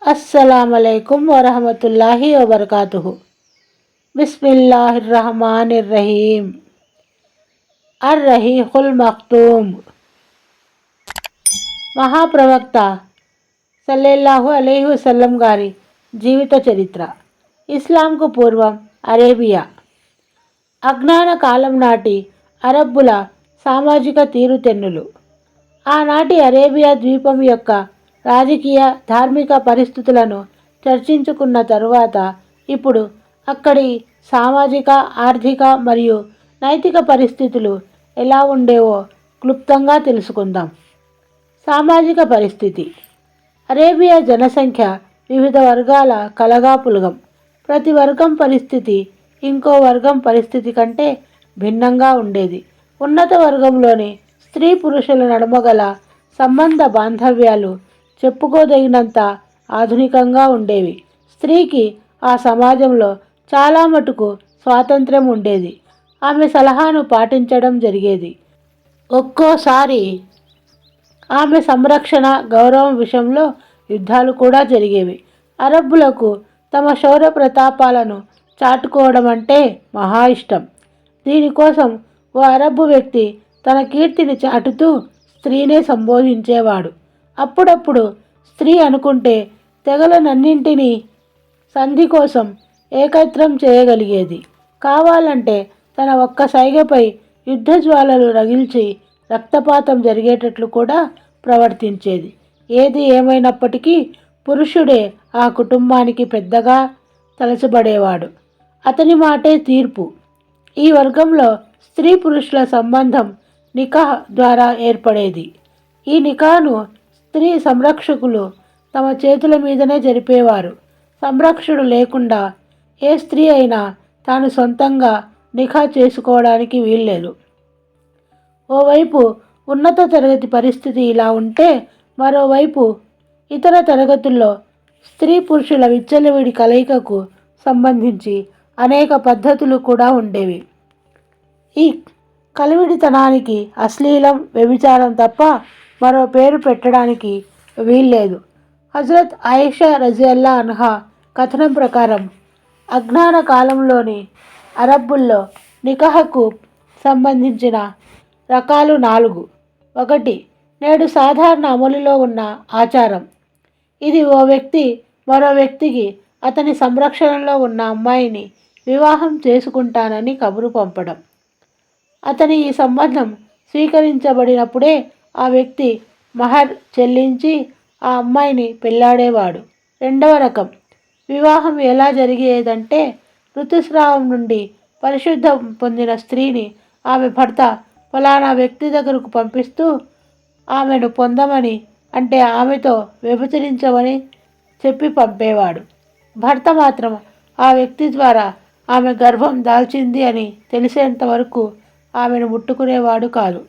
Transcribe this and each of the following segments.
अस्सलामुअलैकुम वरहमतुल्लाहि वबरकातुहु। बिस्मिल्लाहिर्रहमानिर्रहीम। अर्रहीक़ुल मख्तूम। మహాప్రవక్త సల్లల్లాహు అలైహి వసల్లం గారి జీవిత చరిత్ర. ఇస్లాంకు పూర్వం అరేబియా. అజ్ఞాన కాలం నాటి అరబ్బుల సామాజిక తీరుతెన్నులు. ఆనాటి అరేబియా ద్వీపం యొక్క రాజకీయ ధార్మిక పరిస్థితులను చర్చించుకున్న తరువాత ఇప్పుడు అక్కడి సామాజిక ఆర్థిక మరియు నైతిక పరిస్థితులు ఎలా ఉండేవో క్లుప్తంగా తెలుసుకుందాం. సామాజిక పరిస్థితి. అరేబియా జనసంఖ్య వివిధ వర్గాల కలగాపులగం. ప్రతి వర్గం పరిస్థితి ఇంకో వర్గం పరిస్థితి కంటే భిన్నంగా ఉండేది. ఉన్నత వర్గంలోని స్త్రీ పురుషుల నడుమ గల సంబంధ బాంధవ్యాలు చెప్పుకోదగినంత ఆధునికంగా ఉండేవి. స్త్రీకి ఆ సమాజంలో చాలా మటుకు స్వాతంత్ర్యం ఉండేది. ఆమె సలహాను పాటించడం జరిగేది. ఒక్కోసారి ఆమె సంరక్షణ గౌరవం విషయంలో యుద్ధాలు కూడా జరిగేవి. అరబ్బులకు తమ శౌర్య ప్రతాపాలను చాటుకోవడం అంటే మహా ఇష్టం. దీనికోసం ఓ అరబ్బు వ్యక్తి తన కీర్తిని చాటుతూ స్త్రీనే సంబోధించేవాడు. అప్పుడప్పుడు స్త్రీ అనుకుంటే తెగలనన్నింటినీ సంధి కోసం ఏకత్రం చేయగలిగేది. కావాలంటే తన ఒక్క సైగపై యుద్ధ జ్వాలలు రగిల్చి రక్తపాతం జరిగేటట్లు కూడా ప్రవర్తించేది. ఏది ఏమైనప్పటికీ పురుషుడే ఆ కుటుంబానికి పెద్దగా తలచబడేవాడు. అతని మాటే తీర్పు. ఈ వర్గంలో స్త్రీ పురుషుల సంబంధం నికాహ్ ద్వారా ఏర్పడేది. ఈ నికాహ్ను స్త్రీ సంరక్షకులు తమ చేతుల మీదనే జరిపేవారు. సంరక్షకుడు లేకుండా ఏ స్త్రీ అయినా తాను సొంతంగా నికా చేసుకోవడానికి వీల్లేదు. ఓవైపు ఉన్నత తరగతి పరిస్థితి ఇలా ఉంటే, మరోవైపు ఇతర తరగతుల్లో స్త్రీ పురుషుల విచ్చలవిడి కలయికకు సంబంధించి అనేక పద్ధతులు కూడా ఉండేవి. ఈ కలివిడితనానికి అశ్లీలం, వ్యభిచారం తప్ప మరో పేరు పెట్టడానికి వీల్లేదు. హజరత్ ఆయిషా రజియల్లా అన్హా కథనం ప్రకారం అజ్ఞాన కాలంలోని అరబ్బుల్లో నికాహకు సంబంధించిన రకాలు 4. 1. నేడు సాధారణ అమలులో ఉన్న ఆచారం. ఇది ఓ వ్యక్తి మరో వ్యక్తికి అతని సంరక్షణలో ఉన్న అమ్మాయిని వివాహం చేసుకుంటానని కబురు పంపడం. అతని ఈ సంబంధం స్వీకరించబడినప్పుడే ఆ వ్యక్తి మహర్ చెల్లించి ఆ అమ్మాయిని పెళ్లాడేవాడు. 2వ రకం. వివాహం ఎలా జరిగేదంటే, ఋతుస్రావం నుండి పరిశుద్ధం పొందిన స్త్రీని ఆమె భర్త ఫలానా వ్యక్తి దగ్గరకు పంపిస్తూ ఆమెను పొందమని, అంటే ఆమెతో వ్యభిచరించమని చెప్పి పంపేవాడు. భర్త మాత్రం ఆ వ్యక్తి ద్వారా ఆమె గర్భం దాల్చింది అని తెలిసేంత వరకు ఆమెను ముట్టుకునేవాడు కాదు.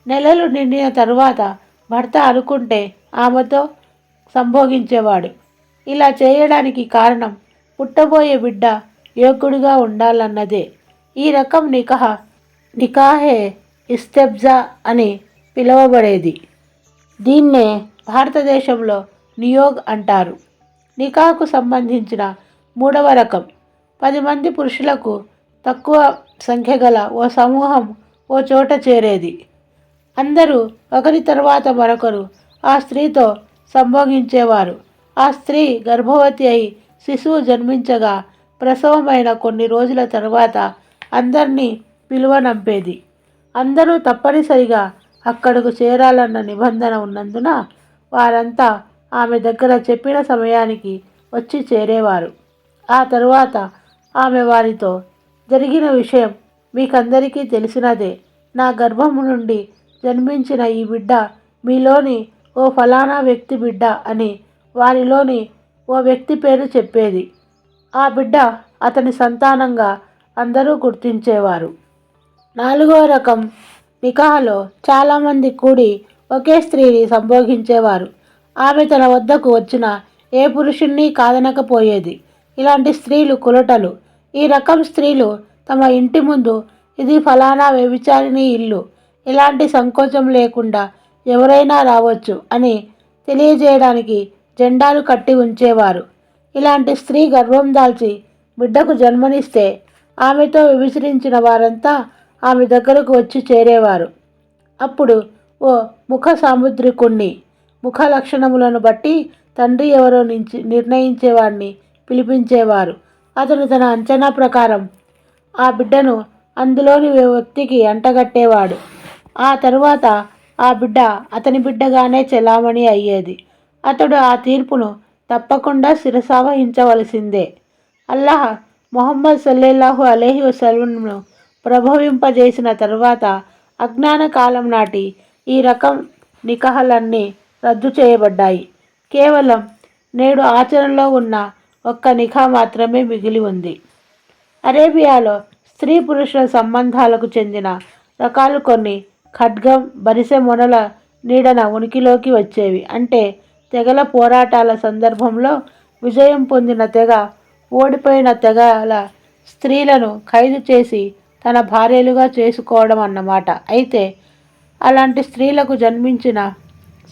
నెలలు నిండిన తరువాత భర్త అనుకుంటే ఆమెతో సంభోగించేవాడు. ఇలా చేయడానికి కారణం పుట్టబోయే బిడ్డ యోగ్యుడిగా ఉండాలన్నదే. ఈ రకం నికాహే ఇస్తెబ్జా అని పిలువబడేది. దీన్నే భారతదేశంలో నియోగ్ అంటారు. నికాహకు సంబంధించిన 3వ రకం. 10 మంది పురుషులకు తక్కువ సంఖ్య గల ఓ సమూహం ఓ చోట చేరేది. అందరూ ఒకరి తర్వాత మరొకరు ఆ స్త్రీతో సంభోగించేవారు. ఆ స్త్రీ గర్భవతి అయి శిశువు జన్మించగా ప్రసవమైన కొన్ని రోజుల తర్వాత అందరినీ పిలువనంపేది. అందరూ తప్పనిసరిగా అక్కడకు చేరాలన్న నిబంధన ఉన్నందున వారంతా ఆమె దగ్గర చెప్పిన సమయానికి వచ్చి చేరేవారు. ఆ తరువాత ఆమె వారితో, జరిగిన విషయం మీకందరికీ తెలిసినదే. నా గర్భము నుండి జన్మించిన ఈ బిడ్డ మీలోని ఓ ఫలానా వ్యక్తి బిడ్డ అని వారిలోని ఓ వ్యక్తి పేరు చెప్పేది. ఆ బిడ్డ అతని సంతానంగా అందరూ గుర్తించేవారు. 4వ రకం నికాహలో చాలామంది కూడి ఒకే స్త్రీని సంభోగించేవారు. ఆమె తన వద్దకు వచ్చిన ఏ పురుషుణ్ణి కాదనకపోయేది. ఇలాంటి స్త్రీలు కులటలు. ఈ రకం స్త్రీలు తమ ఇంటి ముందు, ఇది ఫలానా వ్యభిచారిణి ఇల్లు, ఎలాంటి సంకోచం లేకుండా ఎవరైనా రావచ్చు అని తెలియజేయడానికి జెండాలు కట్టి ఉంచేవారు. ఇలాంటి స్త్రీ గర్భం దాల్చి బిడ్డకు జన్మనిస్తే ఆమెతో విభజించిన వారంతా ఆమె దగ్గరకు వచ్చి చేరేవారు. అప్పుడు ఓ ముఖ సాముద్రికుణ్ణి ముఖ లక్షణములను బట్టి తండ్రి ఎవరో నిర్ణయించేవాడిని పిలిపించేవారు. అతను తన అంచనా ప్రకారం ఆ బిడ్డను అందులోని వ్యక్తికి అంటగట్టేవాడు. ఆ తరువాత ఆ బిడ్డ అతని బిడ్డగానే చెలామణి అయ్యేది. అతడు ఆ తీర్పును తప్పకుండా శిరసావహించవలసిందే. అల్లాహ్ మొహమ్మద్ సల్లల్లాహు అలైహి వసల్లంను ప్రభవింపజేసిన తరువాత అజ్ఞాన కాలం నాటి ఈ రకం నికాహలన్నీ రద్దు చేయబడ్డాయి. కేవలం నేడు ఆచరణలో ఉన్న ఒక్క నికా మాత్రమే మిగిలి ఉంది. అరేబియాలో స్త్రీ పురుషుల సంబంధాలకు చెందిన రకాలు కొన్ని ఖడ్గం, బరిసె మొనల నీడన ఉనికిలోకి వచ్చేవి. అంటే తెగల పోరాటాల సందర్భంలో విజయం పొందిన తెగ ఓడిపోయిన తెగల స్త్రీలను ఖైదు చేసి తన భార్యలుగా చేసుకోవడం అన్నమాట. అయితే అలాంటి స్త్రీలకు జన్మించిన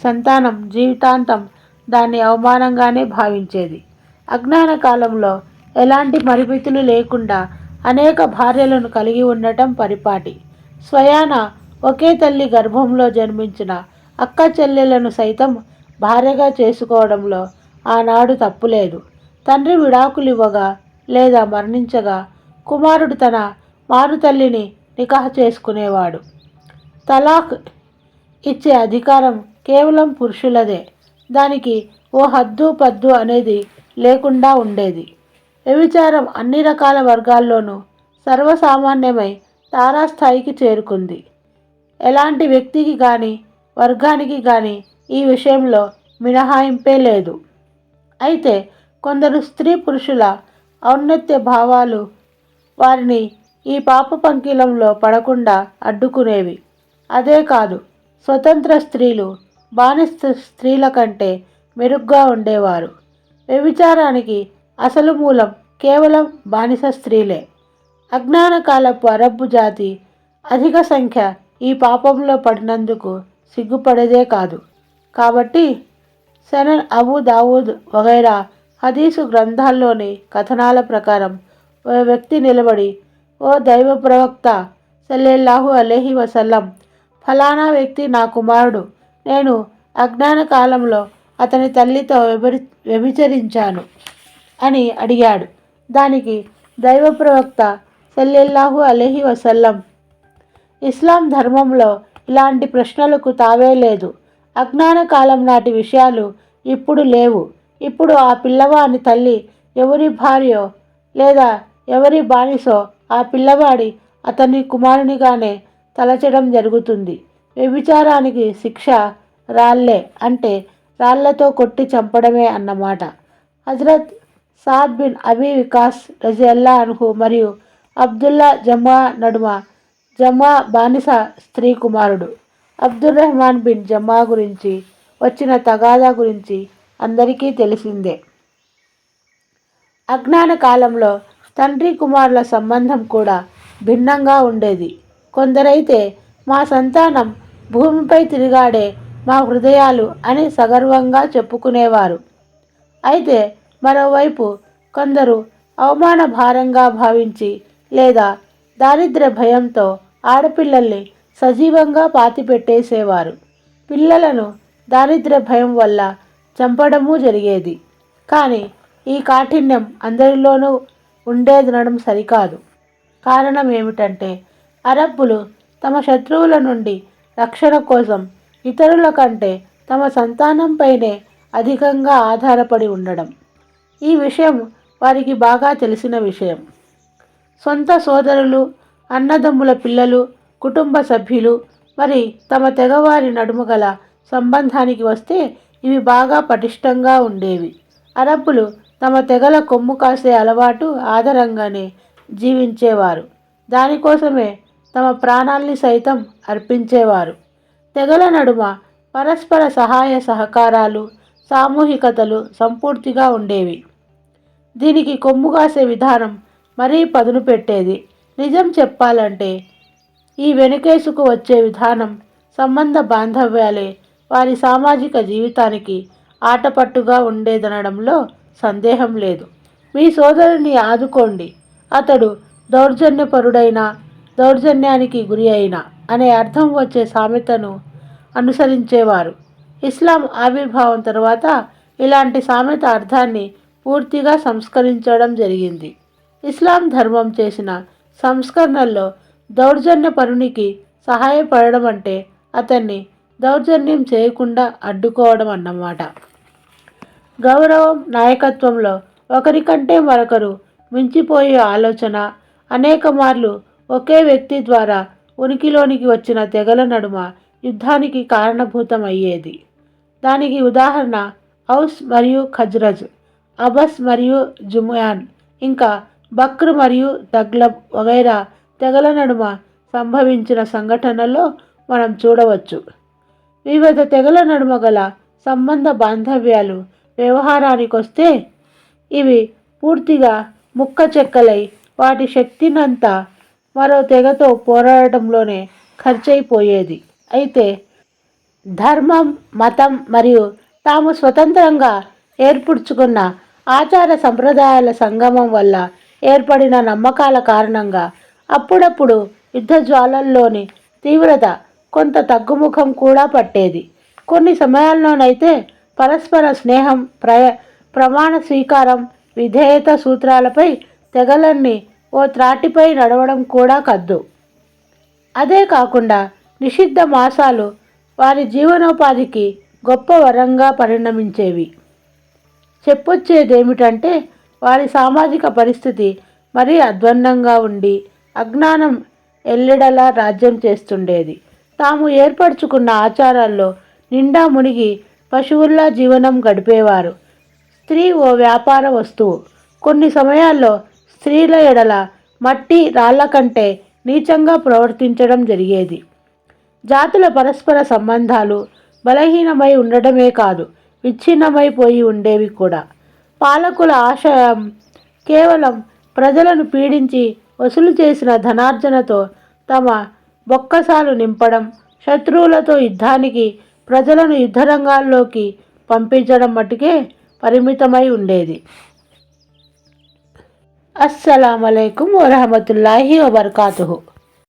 సంతానం జీవితాంతం దాన్ని అవమానంగానే భావించేది. అజ్ఞాన కాలంలో ఎలాంటి పరిమితులు లేకుండా అనేక భార్యలను కలిగి ఉండటం పరిపాటి. స్వయాన ఒకే తల్లి గర్భంలో జన్మించిన అక్క చెల్లెలను సైతం భార్యగా చేసుకోవడంలో ఆనాడు తప్పులేదు. తండ్రి విడాకులివ్వగా లేదా మరణించగా కుమారుడు తన మారు తల్లిని నికాహ్ చేసుకునేవాడు. తలాక్ ఇచ్చే అధికారం కేవలం పురుషులదే. దానికి ఓ హద్దు పద్దు అనేది లేకుండా ఉండేది. వ్యభిచారం అన్ని రకాల వర్గాల్లోనూ సర్వసామాన్యమై తారాస్థాయికి చేరుకుంది. ఎలాంటి వ్యక్తికి కానీ వర్గానికి కానీ ఈ విషయంలో మినహాయింపే లేదు. అయితే కొందరు స్త్రీ పురుషుల ఔన్నత్య భావాలు వారిని ఈ పాప పంకిలంలో పడకుండా అడ్డుకునేవి. అదే కాదు, స్వతంత్ర స్త్రీలు బానిస స్త్రీల కంటే మెరుగ్గా ఉండేవారు. వ్యభిచారానికి అసలు మూలం కేవలం బానిస స్త్రీలే. అజ్ఞాన కాలపు అరబ్బు జాతి అధిక సంఖ్య ఈ పాపంలో పడినందుకు సిగ్గుపడేదే కాదు. కాబట్టి సనన్ అబూ దావూద్ వగైరా హదీసు గ్రంథాల్లోని కథనాల ప్రకారం ఓ వ్యక్తి నిలబడి, ఓ దైవ ప్రవక్త సల్లల్లాహు అలైహి వసల్లం, ఫలానా వ్యక్తి నా కుమారుడు. నేను అజ్ఞాన కాలంలో అతని తల్లితో వ్యభిచరించాను అని అడిగాడు. దానికి దైవ ప్రవక్త సల్లల్లాహు అలైహి వసల్లం, ఇస్లాం ధర్మంలో ఇలాంటి ప్రశ్నలకు తావే లేదు. అజ్ఞాన కాలం నాటి విషయాలు ఇప్పుడు లేవు. ఇప్పుడు ఆ పిల్లవాని తల్లి ఎవరి భార్యో లేదా ఎవరి బానిసో ఆ పిల్లవాడి అతని కుమారునిగానే తలచడం జరుగుతుంది. వ్యభిచారానికి శిక్ష రాళ్లే, అంటే రాళ్లతో కొట్టి చంపడమే అన్నమాట. హజరత్ సాద్ బిన్ అబీ వికాస్ రజియల్లా అన్హు మరియు అబ్దుల్లా జమా నడుమ జమా బానిస స్త్రీ కుమారుడు అబ్దుర్రహ్మాన్ బిన్ జమా గురించి వచ్చిన తగాదా గురించి అందరికీ తెలిసిందే. అజ్ఞాన కాలంలో తండ్రి కుమారుల సంబంధం కూడా భిన్నంగా ఉండేది. కొందరైతే మా సంతానం భూమిపై తిరిగాడే మా హృదయాలు అని సగర్వంగా చెప్పుకునేవారు. అయితే మరోవైపు కొందరు అవమాన భారంగా భావించి లేదా దారిద్ర్య భయంతో ఆడపిల్లల్ని సజీవంగా పాతిపెట్టేసేవారు. పిల్లలను దారిద్ర్య భయం వల్ల చంపడమూ జరిగేది. కానీ ఈ కాఠిన్యం అందరిలోనూ ఉండేదనడం సరికాదు. కారణం ఏమిటంటే అరబ్బులు తమ శత్రువుల నుండి రక్షణ కోసం ఇతరుల కంటే తమ సంతానంపైనే అధికంగా ఆధారపడి ఉండడం. ఈ విషయం వారికి బాగా తెలిసిన విషయం. సొంత సోదరులు, అన్నదమ్ముల పిల్లలు, కుటుంబ సభ్యులు, మరి తమ తెగవారి నడుమ గల సంబంధానికి వస్తే ఇవి బాగా పటిష్టంగా ఉండేవి. అరబ్బులు తమ తెగల కొమ్ము కాసే అలవాటు ఆధారంగానే జీవించేవారు. దానికోసమే తమ ప్రాణాల్ని సైతం అర్పించేవారు. తెగల నడుమ పరస్పర సహాయ సహకారాలు, సామూహికతలు సంపూర్తిగా ఉండేవి. దీనికి కొమ్ము కాసే విధానం మరీ పదును పెట్టేది. నిజం చెప్పాలంటే ఈ వెనుకేసుకు వచ్చే విధానం, సంబంధ బాంధవ్యాలే వారి సామాజిక జీవితానికి ఆటపట్టుగా ఉండేదనడంలో సందేహం లేదు. మీ సోదరుని ఆదుకోండి, అతడు దౌర్జన్యపరుడైన, దౌర్జన్యానికి గురి అయిన అనే అర్థం వచ్చే సామెతను అనుసరించేవారు. ఇస్లాం ఆవిర్భావం తర్వాత ఇలాంటి సామెత అర్థాన్ని పూర్తిగా సంస్కరించడం జరిగింది. ఇస్లాం ధర్మం చేసిన సంస్కరణల్లో దౌర్జన్యపరునికి సహాయపడడం అంటే అతన్ని దౌర్జన్యం చేయకుండా అడ్డుకోవడం అన్నమాట. గౌరవం, నాయకత్వంలో ఒకరికంటే మరొకరు మించిపోయే ఆలోచన అనేక మార్లు ఒకే వ్యక్తి ద్వారా ఉనికిలోనికి వచ్చిన తెగల నడుమ యుద్ధానికి కారణభూతం అయ్యేది. దానికి ఉదాహరణ ఔస్ మరియు ఖజ్రజ్, అబస్ మరియు జుమయాన్, ఇంకా బక్ర్ మరియు తగ్లబ్ వగైరా తెగల నడుమ సంభవించిన సంఘటనల్లో మనం చూడవచ్చు. వివిధ తెగల నడుమ గల సంబంధ బాంధవ్యాలు వ్యవహారానికొస్తే ఇవి పూర్తిగా ముక్కచెక్కలై వాటి శక్తినంతా మరో తెగతో పోరాడటంలోనే ఖర్చయిపోయేది. అయితే ధర్మం, మతం మరియు తాము స్వతంత్రంగా ఏర్పరచుకున్న ఆచార సంప్రదాయాల సంగమం వల్ల ఏర్పడిన నమ్మకాల కారణంగా అప్పుడప్పుడు యుద్ధ జ్వాలల్లోని తీవ్రత కొంత తగ్గుముఖం కూడా పట్టేది. కొన్ని సమయాల్లోనైతే పరస్పర స్నేహం, ప్రమాణ స్వీకారం, విధేయత సూత్రాలపై తెగలన్నీ ఓ త్రాటిపై నడవడం కూడా కద్దు. అదే కాకుండా నిషిద్ధ మాసాలు వారి జీవనోపాధికి గొప్ప వరంగా పరిణమించేవి. చెప్పొచ్చేదేమిటంటే వారి సామాజిక పరిస్థితి మరీ అధ్వాన్నంగా ఉండి అజ్ఞానం ఎల్లెడలా రాజ్యం చేస్తుండేది. తాము ఏర్పరచుకున్న ఆచారాల్లో నిండా మునిగి పశువుల్లా జీవనం గడిపేవారు. స్త్రీ ఓ వ్యాపార వస్తువు. కొన్ని సమయాల్లో స్త్రీల ఎడల మట్టి రాళ్ల కంటే నీచంగా ప్రవర్తించడం జరిగేది. జాతుల పరస్పర సంబంధాలు బలహీనమై ఉండటమే కాదు, విచ్ఛిన్నమైపోయి ఉండేవి కూడా. పాలకుల ఆశయం కేవలం ప్రజలను పీడించి వసూలు చేసిన ధనార్జనతో తమ బొక్కసాలు నింపడం, శత్రువులతో యుద్ధానికి ప్రజలను యుద్ధరంగాల్లోకి పంపించడం మటుకే పరిమితమై ఉండేది. అస్సలాము అలైకుం వరహమతుల్లాహి వబర్కాతుహు.